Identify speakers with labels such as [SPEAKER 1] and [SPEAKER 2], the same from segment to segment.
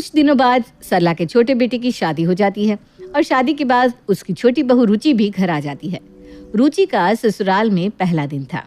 [SPEAKER 1] कुछ दिनों बाद सरला के छोटे बेटे की शादी हो जाती है और शादी के बाद उसकी छोटी बहू रुचि भी घर आ जाती है। रुचि का ससुराल में पहला दिन था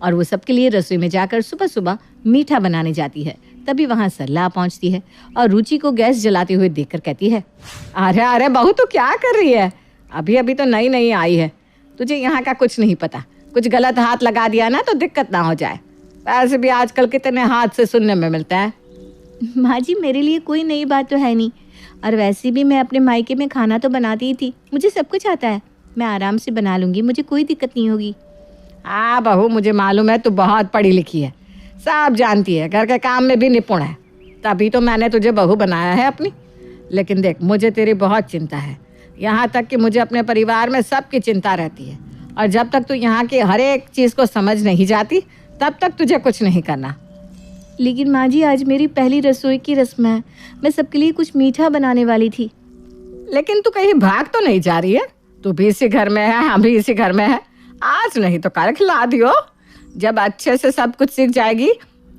[SPEAKER 1] और वो सबके लिए रसोई में जाकर सुबह सुबह मीठा बनाने जाती है। तभी वहां सरला पहुंचती है और रुचि को गैस जलाते हुए देखकर कहती है, अरे अरे बहू तू क्या कर रही है? अभी अभी तो नई नई आई है, तुझे यहाँ का कुछ नहीं पता। कुछ गलत हाथ लगा दिया ना तो दिक्कत ना हो जाए। वैसे भी आजकल कितने हाथ से सुनने में मिलता है। माँ जी मेरे लिए कोई नई बात तो है नहीं, और वैसे भी मैं अपने मायके में खाना तो बनाती ही थी, मुझे सब कुछ आता है, मैं आराम से बना लूँगी, मुझे कोई दिक्कत नहीं होगी। हाँ बहू मुझे मालूम है तू बहुत पढ़ी लिखी है, सब जानती है, घर के काम में भी निपुण है, तभी तो मैंने तुझे बहू बनाया है अपनी। लेकिन देख मुझे तेरी बहुत चिंता है, यहाँ तक कि मुझे अपने परिवार में सबकी चिंता रहती है, और जब तक तू यहाँ की हर एक चीज़ को समझ नहीं जाती तब तक तुझे कुछ नहीं करना। लेकिन माँ जी आज मेरी पहली रसोई की रस्म है, मैं सबके लिए कुछ मीठा बनाने वाली थी। लेकिन तू कहीं भाग तो नहीं जा रही है? तू भी इसी घर में है, हम भी इसी घर में है, आज नहीं तो कल खिला दियो। जब अच्छे से सब कुछ सीख जाएगी,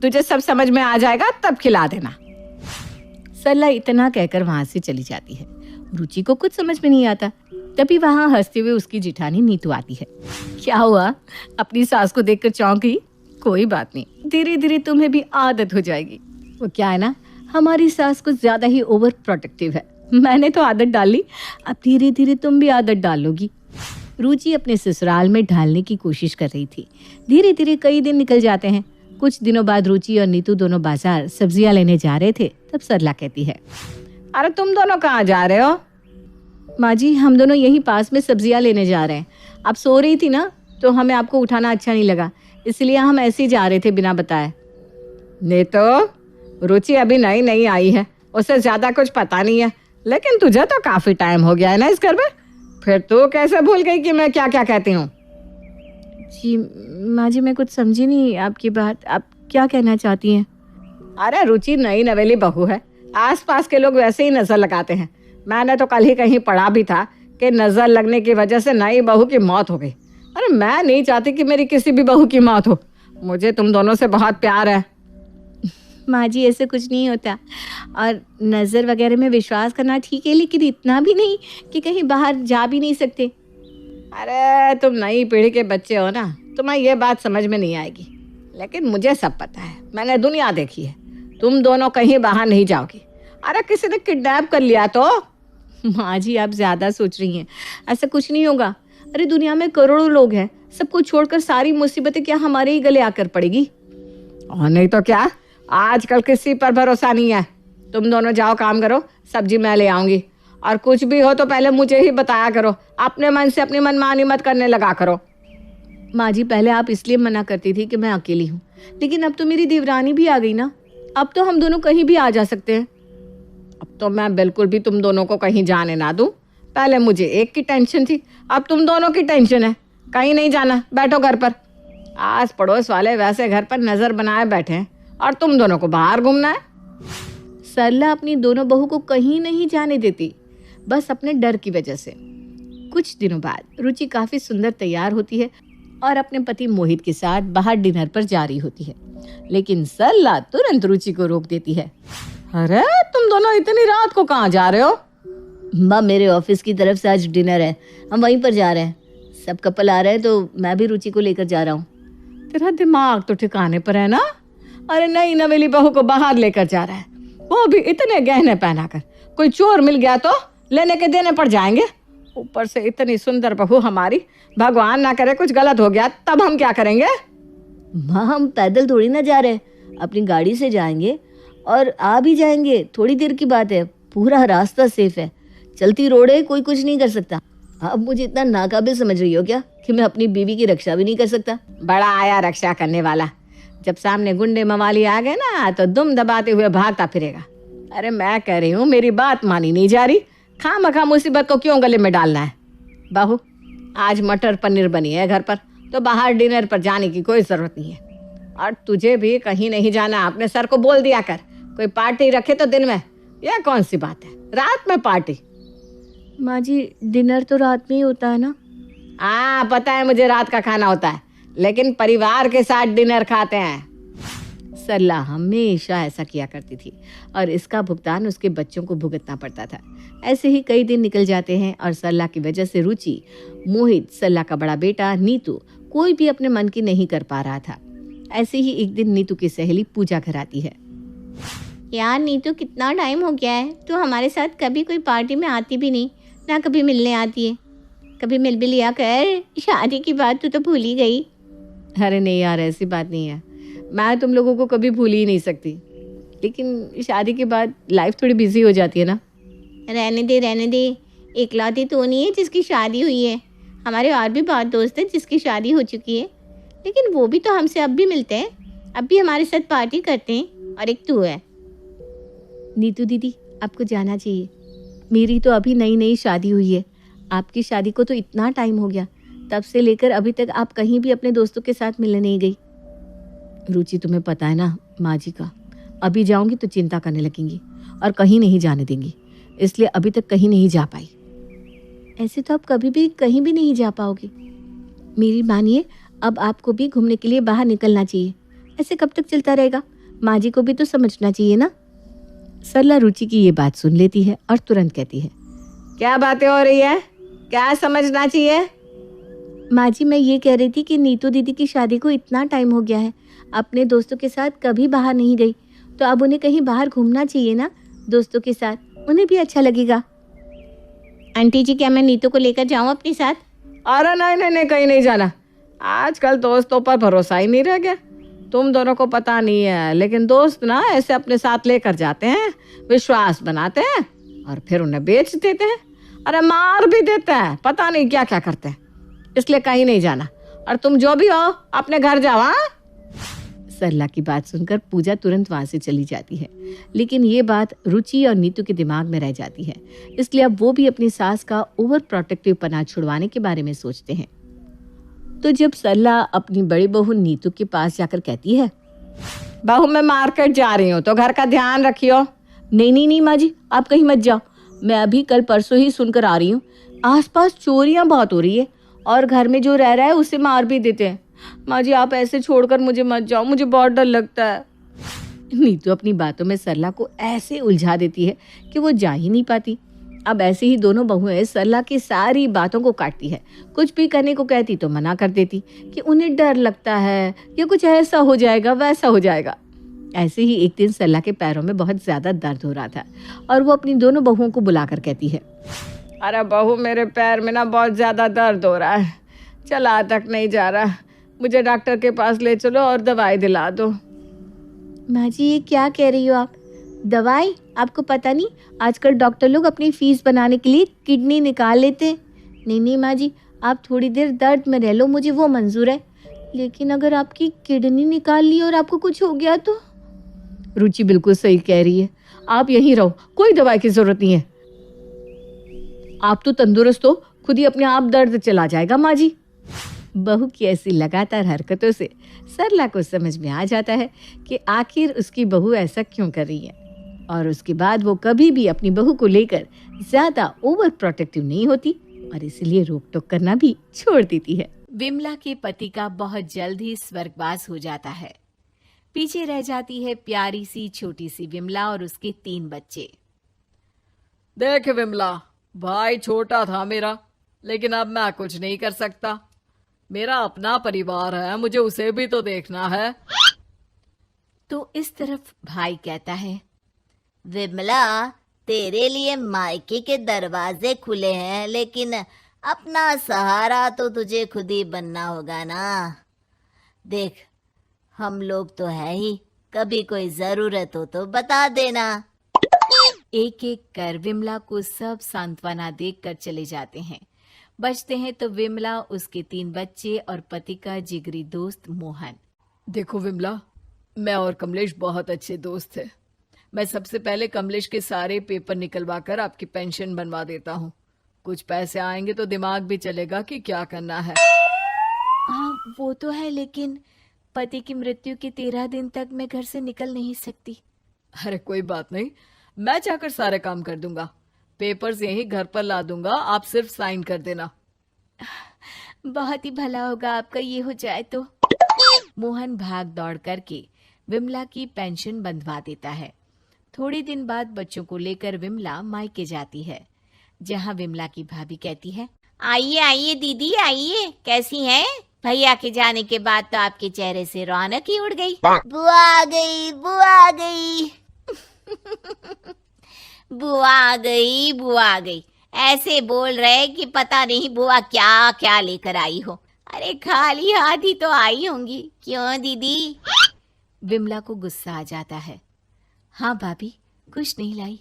[SPEAKER 1] तुझे सब समझ में आ जाएगा, तब खिला देना। सरला इतना कहकर वहां से चली जाती है। रुचि को कुछ समझ में नहीं आता। तभी वहां हंसते हुए उसकी जिठानी नीतू आती है। क्या हुआ? अपनी सास को देखकर चौंक गई? कोई बात नहीं, धीरे धीरे तुम्हें भी आदत हो जाएगी। वो क्या है ना, हमारी सास कुछ ज्यादा ही ओवर प्रोटेक्टिव है, मैंने तो आदत डाली, अब धीरे धीरे तुम भी आदत डाल लोगी। रुचि अपने ससुराल में ढालने की कोशिश कर रही थी। धीरे धीरे कई दिन निकल जाते हैं। कुछ दिनों बाद रुचि और नीतू दोनों बाजार सब्जियां लेने जा रहे थे। तब सरला कहती है, अरे तुम दोनों कहाँ जा रहे हो? माँ जी हम दोनों यहीं पास में सब्जियां लेने जा रहे हैं। आप सो रही थी ना तो हमें आपको उठाना अच्छा नहीं लगा, इसलिए हम ऐसे ही जा रहे थे बिना बताए। नहीं तो रुचि अभी नई नई आई है, उसे ज्यादा कुछ पता नहीं है, लेकिन तुझे तो काफी टाइम हो गया है ना इस घर में, फिर तू कैसे भूल गई कि मैं क्या क्या कहती हूँ? जी माँ जी मैं कुछ समझी नहीं आपकी बात, आप क्या कहना चाहती हैं? अरे रुचि नई नवेली बहू है, आसपास के लोग वैसे ही नजर लगाते हैं। मैंने तो कल ही कहीं पढ़ा भी था कि नजर लगने की वजह से नई बहू की मौत हो गई। अरे मैं नहीं चाहती कि मेरी किसी भी बहू की मौत हो, मुझे तुम दोनों से बहुत प्यार है। माँ जी ऐसे कुछ नहीं होता, और नज़र वगैरह में विश्वास करना ठीक है, लेकिन इतना भी नहीं कि कहीं बाहर जा भी नहीं सकते। अरे तुम नई पीढ़ी के बच्चे हो ना, तुम्हें ये बात समझ में नहीं आएगी, लेकिन मुझे सब पता है, मैंने दुनिया देखी है। तुम दोनों कहीं बाहर नहीं जाओगी। अरे किसी ने किडनैप कर लिया तो? माँ जी आप ज़्यादा सोच रही हैं, ऐसा कुछ नहीं होगा। अरे दुनिया में करोड़ों लोग हैं, सबको छोड़कर सारी मुसीबतें क्या हमारे ही गले आकर पड़ेगी? और नहीं तो क्या, आजकल किसी पर भरोसा नहीं है। तुम दोनों जाओ काम करो, सब्जी मैं ले आऊंगी, और कुछ भी हो तो पहले मुझे ही बताया करो, अपने मन से अपनी मनमानी मत करने लगा करो। माँ जी पहले आप इसलिए मना करती थी कि मैं अकेली हूँ, लेकिन अब तो मेरी देवरानी भी आ गई ना, अब तो हम दोनों कहीं भी आ जा सकते हैं। अब तो मैं बिल्कुल भी तुम दोनों को कहीं जाने ना दूं। पहले मुझे एक की टेंशन थी, अब तुम दोनों की टेंशन है। कहीं नहीं जाना, बैठो घर पर। आस पड़ोस वाले वैसे घर पर नजर बनाए बैठे हैं और तुम दोनों को बाहर घूमना है। सरला अपनी दोनों बहू को कहीं नहीं जाने देती, बस अपने डर की वजह से। कुछ दिनों बाद रुचि काफी सुंदर तैयार होती है और अपने पति मोहित के साथ बाहर डिनर पर जा रही होती है, लेकिन सरला तुरंत रुचि को रोक देती है। अरे तुम दोनों इतनी रात को कहाँ जा रहे हो? माँ मेरे ऑफिस की तरफ से आज डिनर है, हम वहीं पर जा रहे हैं, सब कपल आ रहे हैं तो मैं भी रुचि को लेकर जा रहा हूँ। तेरा दिमाग तो ठिकाने पर है ना? अरे नई नवेली बहू को बाहर लेकर जा रहा है, वो भी इतने गहने पहनाकर, कोई चोर मिल गया तो लेने के देने पड़ जाएंगे। ऊपर से इतनी सुंदर बहू हमारी, भगवान ना करे कुछ गलत हो गया तब हम क्या करेंगे? माँ हम पैदल थोड़ी ना जा रहे, अपनी गाड़ी से जाएंगे और आ भी जाएंगे, थोड़ी देर की बात है, पूरा रास्ता सेफ है, चलती रोड है, कोई कुछ नहीं कर सकता। अब मुझे इतना नाकाबिल समझ रही हो क्या कि मैं अपनी बीवी की रक्षा भी नहीं कर सकता? बड़ा आया रक्षा करने वाला, जब सामने गुंडे मवाली आ गए ना तो दुम दबाते हुए भागता फिरेगा। अरे मैं कह रही हूँ मेरी बात मानी नहीं जा रही, खामखा मुसीबत को क्यों गले में डालना है? बहू आज मटर पनीर बनी है घर पर, तो बाहर डिनर पर जाने की कोई जरूरत नहीं है, और तुझे भी कहीं नहीं जाना, अपने सर को बोल दिया कर, कोई पार्टी रखे तो दिन में, यह कौन सी बात है रात में पार्टी? माँ जी डिनर तो रात में ही होता है ना? हाँ पता है मुझे रात का खाना होता है, लेकिन परिवार के साथ डिनर खाते हैं। सरला हमेशा ऐसा किया करती थी और इसका भुगतान उसके बच्चों को भुगतना पड़ता था। ऐसे ही कई दिन निकल जाते हैं और सरला की वजह से रुचि, मोहित, सरला का बड़ा बेटा नीतू कोई भी अपने मन की नहीं कर पा रहा था। ऐसे ही एक दिन नीतू की सहेली पूजा घर आती है। यार नीतू, कितना टाइम हो गया है, तू हमारे साथ कभी कोई पार्टी में आती भी नहीं, ना कभी मिलने आती है। कभी मिल भी लिया कर, शादी की बात तू तो भूल ही गई। अरे नहीं यार, ऐसी बात नहीं है, मैं तुम लोगों को कभी भूल ही नहीं सकती, लेकिन शादी के बाद लाइफ थोड़ी बिजी हो जाती है ना। रहने दे, इकलौती तो नहीं है जिसकी शादी हुई है। हमारे और भी बहुत दोस्त हैं जिसकी शादी हो चुकी है, लेकिन वो भी तो हमसे अब भी मिलते हैं, अब भी हमारे साथ पार्टी करते हैं, और एक तू है। नीतू दीदी, आपको जाना चाहिए, मेरी तो अभी नई नई शादी हुई है, आपकी शादी को तो इतना टाइम हो गया, तब से लेकर अभी तक आप कहीं भी अपने दोस्तों के साथ मिलने नहीं गई। रुचि, तुम्हें पता है ना माँ जी का, अभी जाऊंगी तो चिंता करने लगेंगी और कहीं नहीं जाने देंगी, इसलिए अभी तक कहीं नहीं जा पाई। ऐसे तो आप कभी भी कहीं भी नहीं जा पाओगे, मेरी मानिए, अब आपको भी घूमने के लिए बाहर निकलना चाहिए। ऐसे कब तक चलता रहेगा, माँ जी को भी तो समझना चाहिए ना। सरला रुचि की ये बात सुन लेती है और तुरंत कहती है, क्या बातें हो रही है, क्या समझना चाहिए। माँ जी, मैं ये कह रही थी कि नीतू दीदी की शादी को इतना टाइम हो गया है, अपने दोस्तों के साथ कभी बाहर नहीं गई, तो अब उन्हें कहीं बाहर घूमना चाहिए ना दोस्तों के साथ, उन्हें भी अच्छा लगेगा। आंटी जी, क्या मैं नीतू को लेकर जाऊँ अपने साथ? अरे नहीं नहीं नहीं, कहीं नहीं जाना, आजकल दोस्तों पर भरोसा ही नहीं रह गया। तुम दोनों को पता नहीं है, लेकिन दोस्त ना ऐसे अपने साथ लेकर जाते हैं, विश्वास बनाते हैं और फिर उन्हें बेच देते हैं, अरे मार भी देते हैं, पता नहीं क्या क्या करते हैं, इसलिए कहीं नहीं जाना, और तुम जो भी हो अपने घर जाओ। हाँ। सरला की बात सुनकर पूजा तुरंत वहां से चली जाती है, लेकिन ये बात रुचि और नीतू के दिमाग में रह जाती है, इसलिए अब वो भी अपनी सास का ओवर प्रोटेक्टिव पना छुड़वाने के बारे में सोचते हैं। तो जब सरला अपनी बड़ी बहू नीतू के पास जाकर कहती है, बहू मैं मार्केट जा रही हूँ तो घर का ध्यान रखियो। नहीं नहीं नहीं माँ जी, आप कहीं मत जाओ, मैं अभी कल परसों ही सुनकर आ रही हूँ, आसपास चोरियां बहुत हो रही है और घर में जो रह रहा है उसे मार भी देते हैं। माँ जी, आप ऐसे छोड़कर मुझे मत जाओ, मुझे बहुत डर लगता है। नीतू अपनी बातों में सरला को ऐसे उलझा देती है कि वो जा ही नहीं पाती। अब ऐसे ही दोनों बहुएं सरला की सारी बातों को काटती है, कुछ भी करने को कहती तो मना कर देती कि उन्हें डर लगता है या कुछ ऐसा हो जाएगा वैसा हो जाएगा। ऐसे ही एक दिन सरला के पैरों में बहुत ज्यादा दर्द हो रहा था और वो अपनी दोनों बहुओं को बुलाकर कहती है, अरे बहू, मेरे पैर में ना बहुत ज्यादा दर्द हो रहा है, चला तक नहीं जा रहा, मुझे डॉक्टर के पास ले चलो और दवाई दिला दो। माँ जी, ये क्या कह रही हो आप, दवाई? आपको पता नहीं आजकल डॉक्टर लोग अपनी फीस बनाने के लिए किडनी निकाल लेते हैं। नहीं नहीं माँ जी, आप थोड़ी देर दर्द में रह लो, मुझे वो मंजूर है, लेकिन अगर आपकी किडनी निकाल ली और आपको कुछ हो गया तो? रुचि बिल्कुल सही कह रही है, आप यहीं रहो, कोई दवाई की जरूरत नहीं है, आप तो तंदुरुस्त हो, खुद ही अपने आप दर्द चला जाएगा। माँ जी, बहू की ऐसी लगातार हरकतों से सरला को समझ में आ जाता है कि आखिर उसकी बहू ऐसा क्यों कर रही है, और उसके बाद वो कभी भी अपनी बहू को लेकर ज्यादा ओवर प्रोटेक्टिव नहीं होती और इसलिए रोक टोक करना भी छोड़ देती है। विमला के पति का बहुत जल्द ही स्वर्गवास हो जाता है। पीछे रह जाती है प्यारी सी छोटी सी विमला और उसके 3 बच्चे।
[SPEAKER 2] देख विमला, भाई छोटा था मेरा, लेकिन अब मैं कुछ नहीं कर सकता, मेरा अपना परिवार है, मुझे उसे भी तो देखना है।
[SPEAKER 1] तो इस तरफ भाई कहता है,
[SPEAKER 3] विमला, तेरे लिए मायके के दरवाजे खुले हैं, लेकिन अपना सहारा तो तुझे खुद ही बनना होगा ना। देख, हम लोग तो है ही, कभी कोई जरूरत हो तो बता देना।
[SPEAKER 1] एक एक कर विमला को सब सांत्वना देकर चले जाते हैं। बचते हैं तो विमला, उसके 3 बच्चे और पति का जिगरी दोस्त मोहन।
[SPEAKER 2] देखो विमला, मैं और कमलेश बहुत अच्छे दोस्त थे, मैं सबसे पहले कमलेश के सारे पेपर निकलवा कर आपकी पेंशन बनवा देता हूँ, कुछ पैसे आएंगे तो दिमाग भी चलेगा कि क्या करना है।
[SPEAKER 1] हाँ वो तो है, लेकिन पति की मृत्यु के 13 दिन तक मैं घर से निकल नहीं सकती।
[SPEAKER 2] अरे कोई बात नहीं, मैं जाकर सारे काम कर दूंगा, पेपर्स यही घर पर ला दूंगा, आप सिर्फ साइन कर देना।
[SPEAKER 1] बहुत ही भला होगा आपका ये हो जाए तो। मोहन भाग दौड़ करके विमला की पेंशन बंधवा देता है। थोड़े दिन बाद बच्चों को लेकर विमला मायके जाती है, जहाँ विमला की भाभी कहती है,
[SPEAKER 3] आइए आइए दीदी आइए, कैसी हैं? भैया के जाने के बाद तो आपके चेहरे से रौनक ही उड़ गई। बुआ आ गई, बुआ आ गई। बुआ आ गई, बुआ आ गई, ऐसे बोल रहे कि पता नहीं बुआ क्या क्या लेकर आई हो। अरे खाली हाथ ही तो आई होंगी, क्यों दीदी?
[SPEAKER 1] विमला को गुस्सा आ जाता है। हाँ भाभी, कुछ नहीं लाई,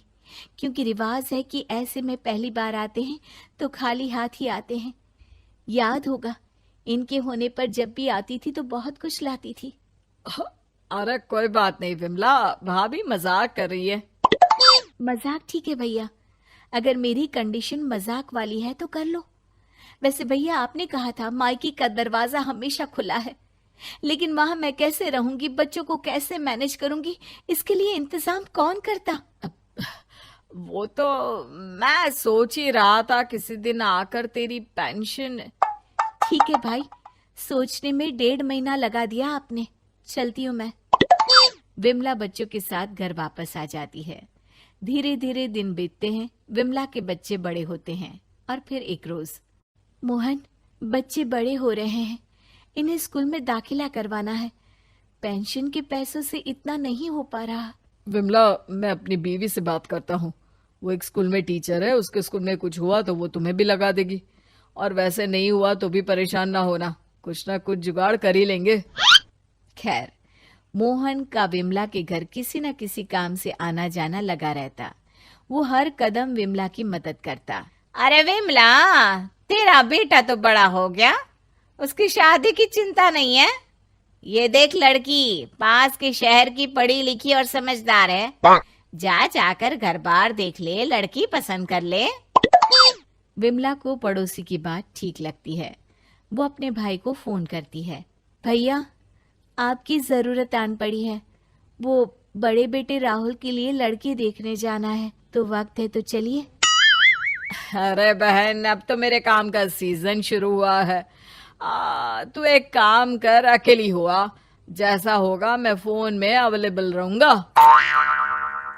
[SPEAKER 1] क्योंकि रिवाज है कि ऐसे में पहली बार आते हैं तो खाली हाथ ही आते हैं। याद होगा, इनके होने पर जब भी आती थी तो बहुत कुछ लाती थी।
[SPEAKER 2] अरे कोई बात नहीं विमला, भाभी मजाक कर रही है।
[SPEAKER 1] मजाक ठीक है भैया, अगर मेरी कंडीशन मजाक वाली है तो कर लो। वैसे भैया, आपने कहा था मायके का दरवाजा हमेशा खुला है, लेकिन वहां मैं कैसे रहूंगी, बच्चों को कैसे मैनेज करूंगी, इसके लिए इंतजाम कौन करता?
[SPEAKER 2] वो तो मैं सोच ही रहा था किसी दिन आकर तेरी पेंशन।
[SPEAKER 1] ठीक है भाई, सोचने में 1.5 महीना लगा दिया आपने। चलती हूँ मैं। विमला बच्चों के साथ घर वापस आ जाती है। धीरे धीरे दिन बीतते हैं, विमला के बच्चे बड़े होते हैं और फिर एक रोज, मोहन, बच्चे बड़े हो रहे हैं, इन्हें स्कूल में दाखिला करवाना है। पेंशन के पैसों से इतना नहीं हो पा रहा।
[SPEAKER 2] विमला, मैं अपनी बीवी से बात करता हूँ, वो एक स्कूल में टीचर है, उसके स्कूल में कुछ हुआ तो वो तुम्हें भी लगा देगी, और वैसे नहीं हुआ तो भी परेशान ना होना, कुछ ना कुछ जुगाड़ कर ही लेंगे।
[SPEAKER 1] खैर, मोहन का विमला के घर किसी न किसी काम से आना जाना लगा रहता। वो हर कदम विमला की मदद करता।
[SPEAKER 3] अरे विमला, तेरा बेटा तो बड़ा हो गया, उसकी शादी की चिंता नहीं है। ये देख लड़की, पास के शहर की पढ़ी लिखी और समझदार है, जाकर घर बार देख ले, लड़की पसंद कर ले।
[SPEAKER 1] विमला को पड़ोसी की बात ठीक लगती है। वो अपने भाई को फोन करती है, भैया, आपकी जरूरत आन पड़ी है, वो बड़े बेटे राहुल के लिए लड़की देखने जाना है, तो वक्त है तो चलिए।
[SPEAKER 2] अरे बहन, अब तो मेरे काम का सीजन शुरू हुआ है। तू एक काम कर, अकेली हुआ, जैसा होगा मैं फोन में अवेलेबल रहूंगा।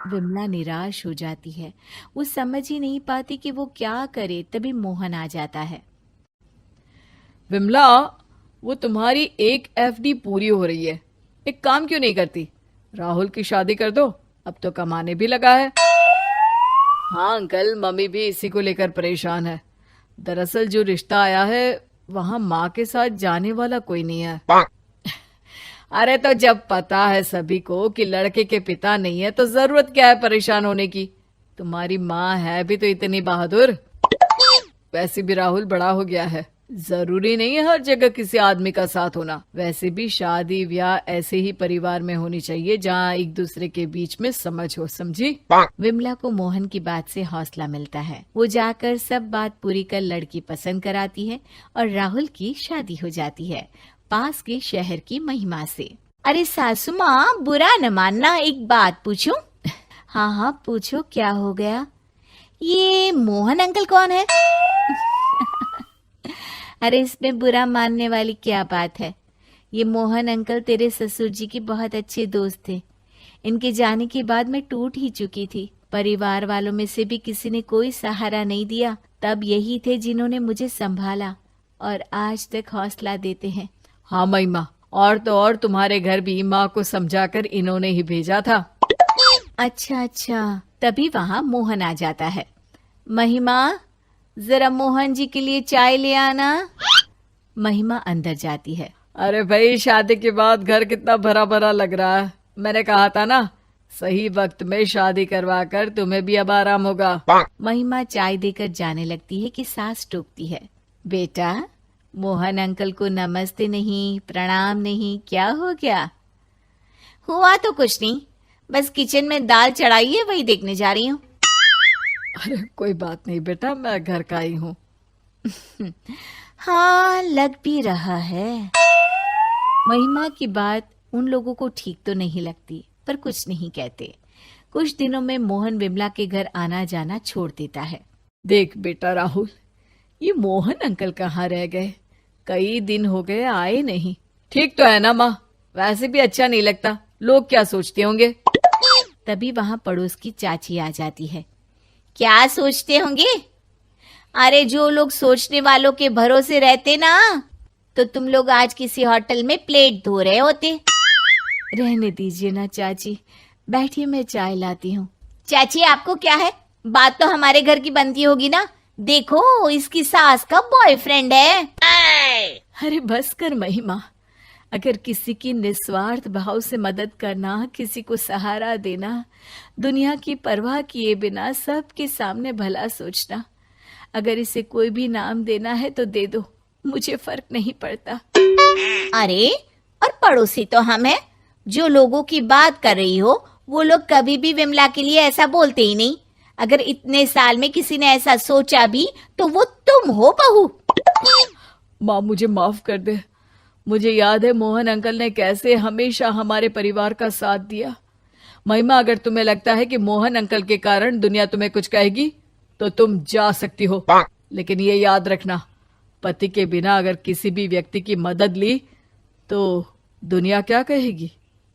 [SPEAKER 1] विमला निराश हो जाती है। वो समझ ही नहीं पाती कि वो क्या करे। तभी मोहन आ जाता है।
[SPEAKER 2] विमला, वो तुम्हारी एक एफडी पूरी हो रही है, एक काम क्यों नहीं करती, राहुल की शादी कर दो, अब तो कमाने भी लगा है। हाँ अंकल, मम्मी भी इसी को लेकर परेशान है। दरअसल जो रिश्ता आया है वहां माँ के साथ जाने वाला कोई नहीं है। अरे तो जब पता है सभी को कि लड़के के पिता नहीं है तो जरूरत क्या है परेशान होने की। तुम्हारी माँ है भी तो इतनी बहादुर। वैसे भी राहुल बड़ा हो गया है, जरूरी नहीं है हर जगह किसी आदमी का साथ होना। वैसे भी शादी ब्याह ऐसे ही परिवार में होनी चाहिए जहाँ एक दूसरे के बीच में समझ हो, समझी?
[SPEAKER 1] विमला को मोहन की बात से हौसला मिलता है। वो जाकर सब बात पूरी कर लड़की पसंद कराती है और राहुल की शादी हो जाती है, पास के शहर की महिमा से।
[SPEAKER 3] अरे सासू माँ, बुरा न मानना, एक बात पूछूं?
[SPEAKER 1] हाँ हाँ पूछो, क्या हो गया?
[SPEAKER 3] ये मोहन अंकल कौन है?
[SPEAKER 1] अरे इसमें बुरा मानने वाली क्या बात है? ये मोहन अंकल तेरे ससुर जी के बहुत अच्छे दोस्त थे। इनके जाने के बाद मैं टूट ही चुकी थी। परिवार वालों में से भी किसी ने कोई सहारा नहीं दिया, तब यही थे जिन्होंने मुझे संभाला और आज तक हौसला देते हैं।
[SPEAKER 2] हाँ महिमा, और तो और तुम्हारे घर भी माँ को समझाकर इन्होंने ही भेजा था।
[SPEAKER 1] अच्छा, तभी वहाँ मोहन आ जाता है। महिमा, जरा मोहन जी के लिए चाय ले आना। महिमा अंदर जाती है।
[SPEAKER 2] अरे भाई, शादी के बाद घर कितना भरा भरा लग रहा है। मैंने कहा था ना, सही वक्त में शादी करवा कर तुम्हें भी अब आराम होगा।
[SPEAKER 1] महिमा चाय देकर जाने लगती है कि सास टोकती है, बेटा मोहन अंकल को नमस्ते नहीं, प्रणाम नहीं, क्या हो गया?
[SPEAKER 3] हुआ तो कुछ नहीं, बस किचन में दाल चढ़ाई है, वही देखने जा रही हूँ।
[SPEAKER 2] अरे कोई बात नहीं बेटा, मैं घर का ही हूँ।
[SPEAKER 1] हाँ, लग भी रहा है। महिमा की बात उन लोगों को ठीक तो नहीं लगती, पर कुछ नहीं कहते। कुछ दिनों में मोहन विमला के घर आना जाना छोड़ देता है।
[SPEAKER 2] देख बेटा राहुल, ये मोहन अंकल कहाँ रह गए? कई दिन हो गए आए नहीं। ठीक तो है ना माँ? वैसे भी अच्छा नहीं लगता लोग क्या सोचते होंगे?
[SPEAKER 3] तभी वहां पड़ोस की चाची आ जाती है। क्या सोचते होंगे? अरे जो लोग सोचने वालों के भरोसे रहते ना, तो तुम लोग आज किसी होटल में प्लेट धो रहे होते। रहने दीजिए ना चाची, बैठिए मैं चाय लाती हूँ। चाची आपको क्या है, बात तो हमारे घर की बनती होगी ना। देखो इसकी सास का बॉयफ्रेंड है।
[SPEAKER 2] अरे बस कर महिमा, अगर किसी की निस्वार्थ भाव से मदद करना, किसी को सहारा देना, दुनिया की परवाह किए बिना सबके सामने भला सोचना, अगर इसे कोई भी नाम देना है तो दे दो, मुझे फर्क नहीं पड़ता।
[SPEAKER 3] अरे और पड़ोसी तो हम हैं। जो लोगों की बात कर रही हो वो लोग कभी भी विमला के लिए ऐसा बोलते ही नहीं। अगर इतने साल में किसी ने ऐसा सोचा भी तो वो तुम हो बहू।
[SPEAKER 2] माँ मुझे माफ कर दे। मुझे याद है मोहन अंकल ने कैसे हमेशा हमारे परिवार का साथ दिया। महिमा, अगर तुम्हें लगता है कि मोहन अंकल के कारण दुनिया तुम्हें कुछ कहेगी तो तुम जा सकती हो, लेकिन ये याद रखना, पति के बिना अगर किसी भी व्यक्ति की मदद ली तो दुनिया क्या कहेगी?